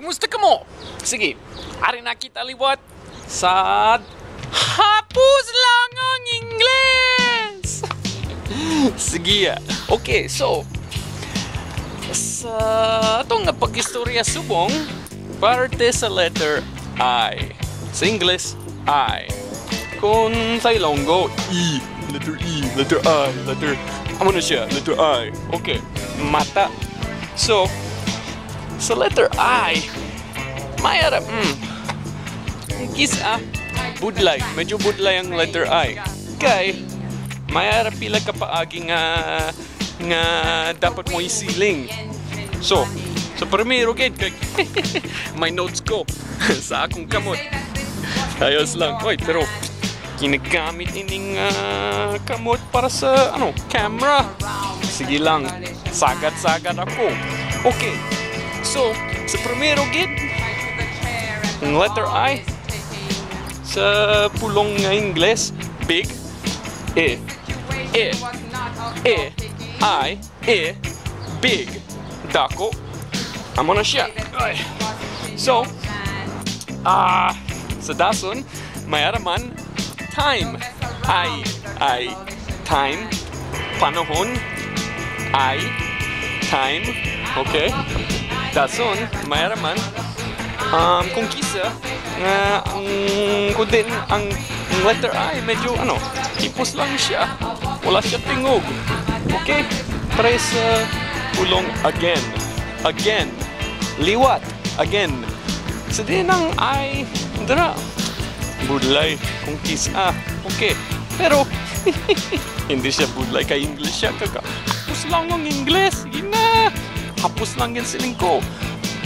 Kamusta ka mo? Sige, ari na kita liwat sa hapus lang ang Ingles! Sige, okay, so sa itong pag-istorya subong, parte sa letter I. Sa English, I. Kung sa Ilonggo, E. Letter E, letter I, letter... Ano na siya? Letter I. Okay, mata. So, sa letter I, mayroon, kisa, budlay. Medyo budlay ang letter I. Kay, mayroon pila ka paagi nga dapat mo isiling. So, sa primero kay may notes ko sa akong kamot. Ayos lang. Oy, pero ginagamit ining kamot para sa camera. Sige lang. Sagad-sagad ako. Okay. So, sa primero gid, ang letter I sa pulong nga Ingles, big, E. I, big, dako. Amo na siya. Ay. So, sa dason, may araman, time. I, time. Panahon, I, time. Okay? Dason, may araman, kung kisa, ang letter I, medyo, tipos lang siya. Wala siya tingog. Okay? Try sa pulong again. Again. Liwat. Again. Sa din ang I, dara. Budlay. Kung kisa. Okay. Pero, hindi siya budlay kay English siya. Hapos lang ang English. Sige na. Hapos lang yan siling ko.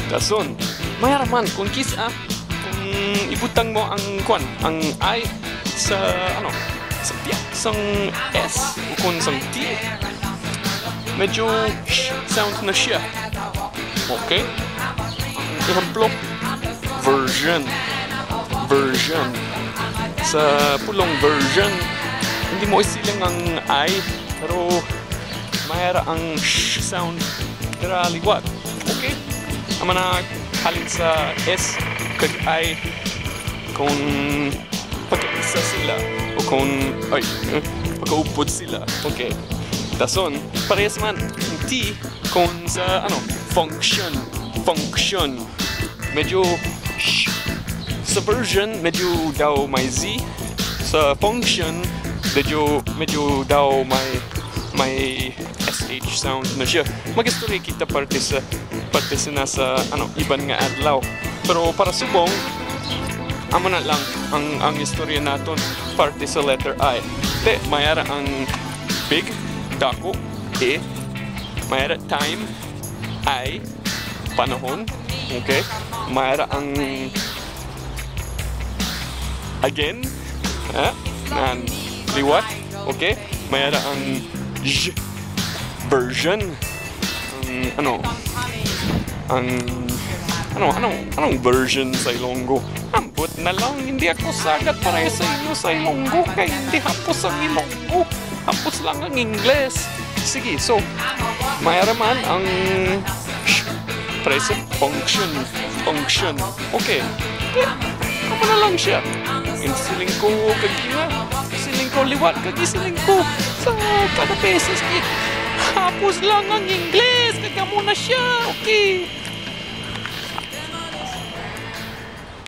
Kason, mayaraman. Kung kisa, kung ibutang mo ang I sa, sa tiyak, sang S, o kung sang T, medyo sound na siya. Okay? Ehemplo, version. Sa pulong version, hindi mo isilang ang I, pero mayara ang sh sound kira liwat. Okay? Ama na halin sa S kag I kung pagkaisa sila o kung pagkaupod sila. Okay. Dason, parehas man T kung sa function. Medyo sa version medyo daw may Z. Sa function medyo daw may SH sound na siya. Mag-istorya kita parte sa nasa iban nga adlaw. Pero para subong amo na lang ang istorya naton parte sa letter I. Mayara ang big, dako, E. Mayara time, I, panahon. Okay? Mayara ang again, liwat. Okay? Mayara ang J, version. Anong version sa Ilonggo? Ambot na lang, hindi ako sagad para sa inyo sa Ilonggo kaya hindi hapos ang Ilonggo. Hapos lang ang Ingles. Sige, so, mayaraman ang present function. Okay. Ano na lang siya? Insiling ko kagina. Siling ko liwat kagisiling ko. Sa kada beses, hapos lang ang Ingles. Kaya muna siya. Okay.